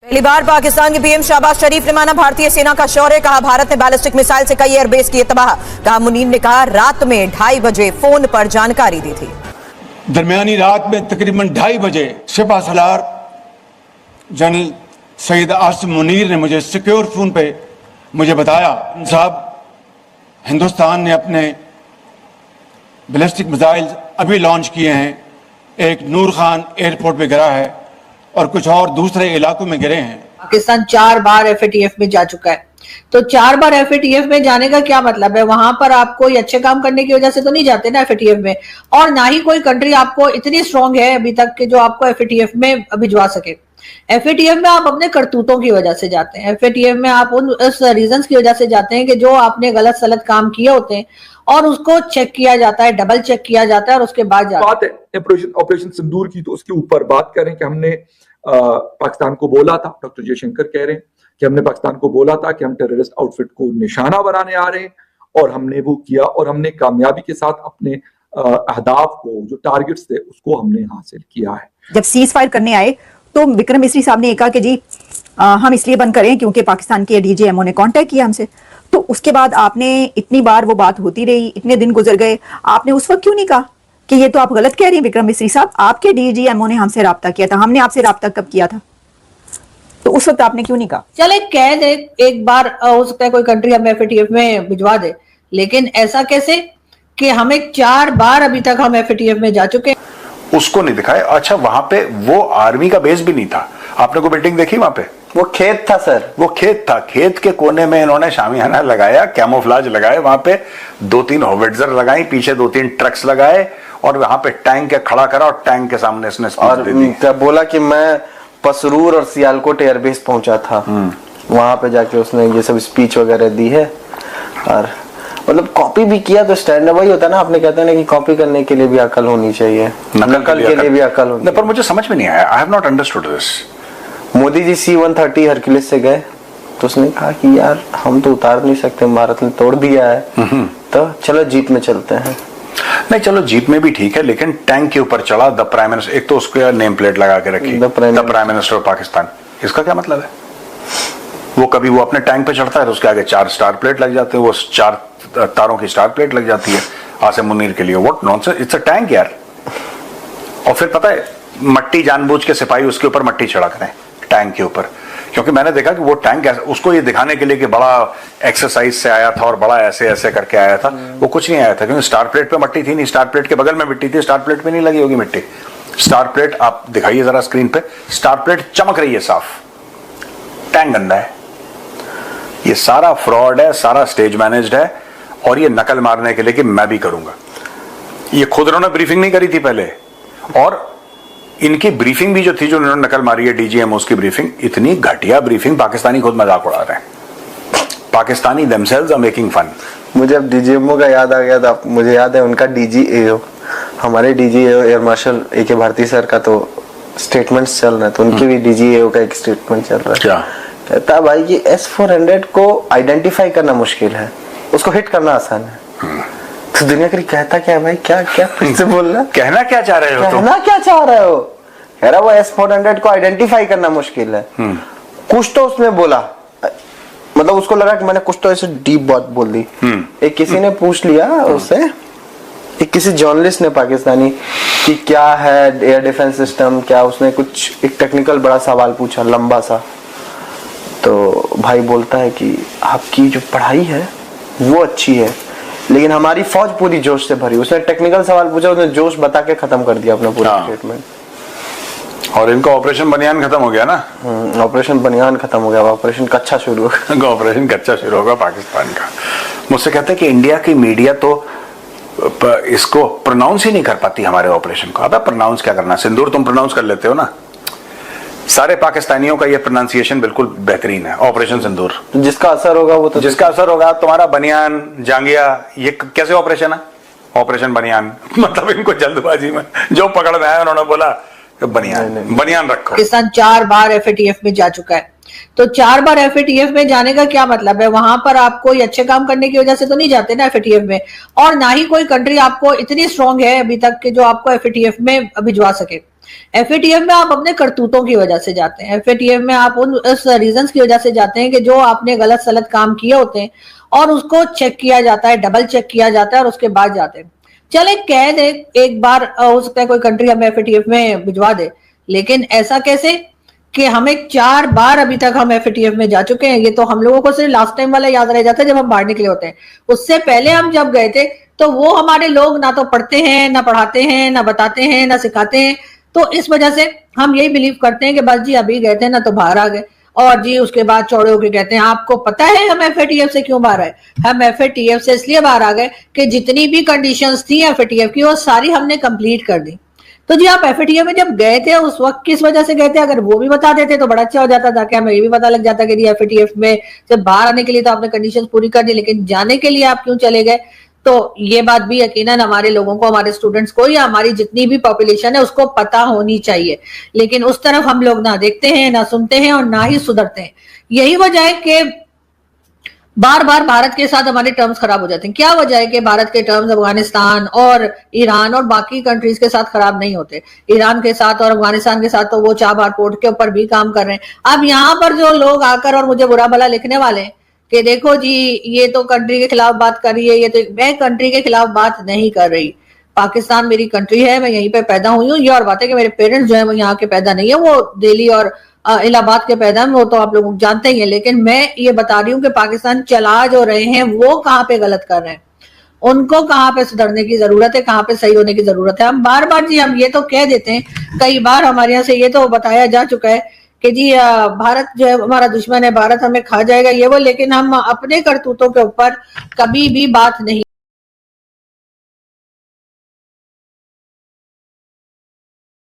पहली बार पाकिस्तान के पीएम शहबाज शरीफ ने माना भारतीय सेना का शौर्य, कहा भारत ने बैलिस्टिक मिसाइल से कई एयरबेस किए तबाह। कहा मुनीर ने कहा रात में 2:30 बजे फोन पर जानकारी दी थी। दरमियानी रात में तकरीबन 2:30 बजे सिपह सलार जनरल सैयद आसिम मुनीर ने मुझे सिक्योर फोन पे मुझे बताया, साहब हिंदुस्तान ने अपने बैलिस्टिक मिसाइल अभी लॉन्च किए हैं, एक नूर खान एयरपोर्ट पे गिरा है और कुछ और दूसरे इलाकों में गिरे हैं। पाकिस्तान 4 बार एफएटीएफ में जा चुका है, तो 4 बार एफएटीएफ में जाने का क्या मतलब है? वहां पर आप कोई अच्छे काम करने की वजह से तो नहीं जाते ना एफएटीएफ में, और ना ही कोई कंट्री आपको इतनी स्ट्रांग है अभी तक कि जो आपको एफएटीएफ में भिजवा सके। एफएटीएफ में आप अपने करतूतों की वजह से जाते हैं, एफएटीएफ में आप उस रीजंस की वजह से जाते हैं कि जो आपने गलत सलत काम किए होते हैं और उसको चेक किया जाता है, डबल चेक किया जाता है और उसके बाद बात है ऑपरेशन सिंदूर की, तो उसके ऊपर बात करें कि हमने पाकिस्तान को बोला था, डॉक्टर जयशंकर कह रहे हैं कि हमने पाकिस्तान को बोला था कि हम टेररिस्ट आउटफिट को निशाना बनाने आ रहे हैं, और हमने वो किया और हमने कामयाबी के साथ अपने अहदाफ को, जो टारगेट्स थे, उसको हमने हासिल किया है। जब सीज फायर करने आए तो विक्रम मिस्री साहब ने कहा कि जी हम इसलिए बंद करें क्योंकि पाकिस्तान के डीजीएमओ ने कांटेक्ट किया हमसे। तो उसके बाद आपने इतनी बार वो बात होती रही, इतने दिन गुजर गए, आपने उस वक्त क्यों नहीं कहा कि ये तो आप गलत कह रही हैं विक्रम मिस्री साहब, आपके डीजीएमओ ने हमसे राब्ता किया था, हमने आपसे राब्ता कब किया था? तो उस वक्त आपने क्यों नहीं कहा? चले कह दे एक बार, हो सकता है कोई कंट्री हमें एफएटीएफ में भिजवा दे, लेकिन ऐसा कैसे कि हमें 4 बार अभी तक हम एफएटीएफ में जा चुके हैं। उसको नहीं दिखाए। अच्छा, वहां पे वो आर्मी का बेस भी नहीं था। आपने कोई बिल्डिंग देखी वहां पे? वो खेत था सर, वो खेत था। खेत के कोने में इन्होंने शामियाना लगाया, कैमोफ्लाज लगाए, वहां पे 2-3 होविट्जर लगाई, पीछे 2-3 ट्रक्स लगाए और वहां पे टैंक के खड़ा करा और टैंक के सामने इसने और बोला कि मैं पसरूर और सियालकोट एयरबेस पहुंचा था। वहां पे जाके उसने ये सब स्पीच वगैरह दी है और मतलब कॉपी भी किया। तो स्टैंड वही होता है ना, आपने कहते हैं ना कि कॉपी करने के लिए भी अकल होनी चाहिए, नकल के लिए भी अकल होनी चाहिए। पर मुझे समझ में नहीं आया, I have not understood this. Modi ji C-130 Hercules से गए तो उसने कहा कि यार हम तो उतार नहीं सकते, भारत ने तोड़ दिया है, तो चलो जीप में चलते हैं। नहीं, चलो जीप में भी ठीक है, लेकिन टैंक के ऊपर चढ़ा द प्राइम मिनिस्टर, एक तो उसको नेम प्लेट लगा के रखी the prime minister of Pakistan. इसका क्या मतलब है? वो कभी वो अपने टैंक पे चढ़ता है तो उसके आगे 4 स्टार प्लेट लग जाते हैं, वो 4 तारों की स्टार प्लेट लग जाती है आसिम मुनीर के लिए। What nonsense, it's a tank यार। और फिर पता है, मट्टी जानबूझ के सिपाही उसके ऊपर मट्टी छिड़क रहे हैं टैंक के ऊपर, क्योंकि मैंने देखा कि वो टैंक उसको ये दिखाने के लिए कि बड़ा एक्सरसाइज से आया था और बड़ा ऐसे ऐसे करके आया था, वो कुछ नहीं आया था, क्योंकि स्टार प्लेट पे मट्टी थी नहीं, स्टार प्लेट के बगल में मिट्टी थी, स्टार प्लेट पे नहीं लगी होगी मिट्टी। स्टार प्लेट आप दिखाइए जरा स्क्रीन पे, स्टार प्लेट चमक रही है साफ, टैंक गंदा है। ये सारा फ्रॉड है, सारा स्टेज मैनेज्ड है, और ये नकल मारने के लिए कि मैं भी करूंगा। ये खुद उन्होंने ब्रीफिंग नहीं करी थी पहले, और इनकी ब्रीफिंग भी जो थी, जो उन्होंने नकल मारी है डीजीएमओस की ब्रीफिंग, इतनी घटिया ब्रीफिंग, पाकिस्तानी खुद मजाक उड़ा रहे हैं। Pakistani themselves are making fun। मुझे अब डीजीएमओ का याद आ गया था, मुझे याद है उनका डीजीएओ, हमारे DGAO air marshal AK Bharti sir का तो स्टेटमेंट्स चल रहा है, तो उनकी भी डीजीएओ का एक स्टेटमेंट चल रहा है। क्या कहता है भाई कि S-400 को आइडेंटिफाई करना मुश्किल है, उसको हिट करना आसान है। तो दुनिया करी कहता क्या है भाई, क्या क्या फिर से बोल रहा, कहना क्या चाह रहे हो? कहना क्या चाह रहे हो? कह रहा वो S-400 को आइडेंटिफाई करना मुश्किल है। कुछ तो उसने बोला, मतलब उसको लगा कि मैंने कुछ तो ऐसे डीप बात बोल दी। एक किसी ने पूछ लिया उससे, एक किसी जर्नलिस्ट ने पाकिस्तानी, कि क्या है एयर डिफेंस सिस्टम, क्या उसने कुछ एक टेक्निकल बड़ा सवाल पूछा लंबा सा। तो भाई बोलता है कि आपकी जो पढ़ाई है वो अच्छी है, लेकिन हमारी फौज पूरी जोश से भरी। उसने टेक्निकल सवाल पूछा, उसने जोश बता के खत्म कर दिया अपना पूरा स्टेटमेंट। और इनका ऑपरेशन बनियान खत्म हो गया ना? ऑपरेशन बनियान खत्म हो गया, ऑपरेशन कच्चा शुरू होगा। ऑपरेशन कच्चा शुरू होगा पाकिस्तान का। मुझसे कहते हैं कि इंडिया की मीडिया तो इसको प्रोनाउंस ही नहीं कर पाती हमारे ऑपरेशन को। अब प्रोनाउंस क्या करना, सिंदूर तुम प्रोनाउंस कर लेते हो ना। सारे पाकिस्तानियों का ये प्रोनाउंसिएशन बिल्कुल बेहतरीन है, ऑपरेशन सिंदूर। जिसका असर होगा वो तो, जिसका असर होगा। तुम्हारा बनियान जांगिया, ये कैसे ऑपरेशन है? ऑपरेशन बनियान। मतलब इनको जल्दबाजी में जो पकड़ में आया उन्होंने बोला बनियान रखो। पाकिस्तान 4 बार एफएटीएफ में जा चुका है, तो 4 बार एफएटीएफ में जाने का क्या मतलब है? वहां पर आप कोई अच्छे काम करने की वजह से तो नहीं जाते ना एफएटीएफ में, और ना ही कोई कंट्री आपको इतनी स्ट्रांग है अभी तक कि जो आपको एफएटीएफ में भिजवा सके। FATF में आप अपने करतूतों की वजह से जाते हैं, FATF में आप उस रीजंस की वजह से जाते हैं कि जो आपने गलत सलत काम किए होते हैं और उसको चेक किया जाता है, डबल चेक किया जाता है और उसके बाद जाते हैं। चले कह दे एक बार हो सकता है कोई कंट्री हमें FATF में भिजवा दे, लेकिन ऐसा कैसे कि हमें 4 बार अभी तक हम FATF में जा चुके हैं। ये तो हम लोगों को सिर्फ लास्ट टाइम वाला याद रह जाता है जब हम बाहर निकले होते हैं। उससे पहले हम जब गए थे तो वो हमारे लोग ना तो पढ़ते हैं, ना पढ़ाते हैं, ना बताते हैं, ना सिखाते हैं। तो इस वजह से हम यही बिलीव करते हैं कि बस जी अभी गए थे ना तो बाहर आ गए, और जी उसके बाद चौड़े होके कहते हैं आपको पता है हम FATF से क्यों बाहर आए? हम FATF से इसलिए बाहर आ गए कि जितनी भी कंडीशंस थी FATF की वो सारी हमने कंप्लीट कर दी। तो जी आप FATF में जब गए थे उस वक्त किस वजह से गए थे, अगर वो भी बता देते तो बड़ा अच्छा हो जाता था, कि हमें ये भी पता लग जाता कि जी FATF में जब बाहर आने के लिए तो आपने कंडीशंस पूरी कर दी, लेकिन जाने के लिए आप क्यों चले गए? तो ये बात भी यकीनन हमारे लोगों को, हमारे स्टूडेंट्स को या हमारी जितनी भी पॉपुलेशन है उसको पता होनी चाहिए, लेकिन उस तरफ हम लोग ना देखते हैं, ना सुनते हैं और ना ही सुधरते हैं। यही वजह है कि बार बार भारत के साथ हमारे टर्म्स खराब हो जाते हैं। क्या वजह है कि भारत के टर्म्स अफगानिस्तान और ईरान और बाकी कंट्रीज के साथ खराब नहीं होते? ईरान के साथ और अफगानिस्तान के साथ तो वो चाबहार पोर्ट के ऊपर भी काम कर रहे हैं। अब यहाँ पर जो लोग आकर और मुझे बुरा भला लिखने वाले हैं कि देखो जी ये तो कंट्री के खिलाफ बात कर रही है, ये तो, मैं कंट्री के खिलाफ बात नहीं कर रही। पाकिस्तान मेरी कंट्री है, मैं यहीं पे पैदा हुई हूँ। ये और बात है कि मेरे पेरेंट्स जो है वो यहाँ के पैदा नहीं है, वो दिल्ली और इलाहाबाद के पैदा हैं, वो तो आप लोग जानते ही हैं। लेकिन मैं ये बता रही हूँ कि पाकिस्तान चला जो रहे हैं वो कहाँ पे गलत कर रहे हैं, उनको कहाँ पे सुधरने की जरूरत है, कहाँ पे सही होने की जरूरत है। हम बार बार जी हम ये तो कह देते हैं, कई बार हमारे यहाँ से ये तो बताया जा चुका है कि जी भारत जो है हमारा दुश्मन है, भारत हमें खा जाएगा, ये वो, लेकिन हम अपने करतूतों के ऊपर कभी भी बात नहीं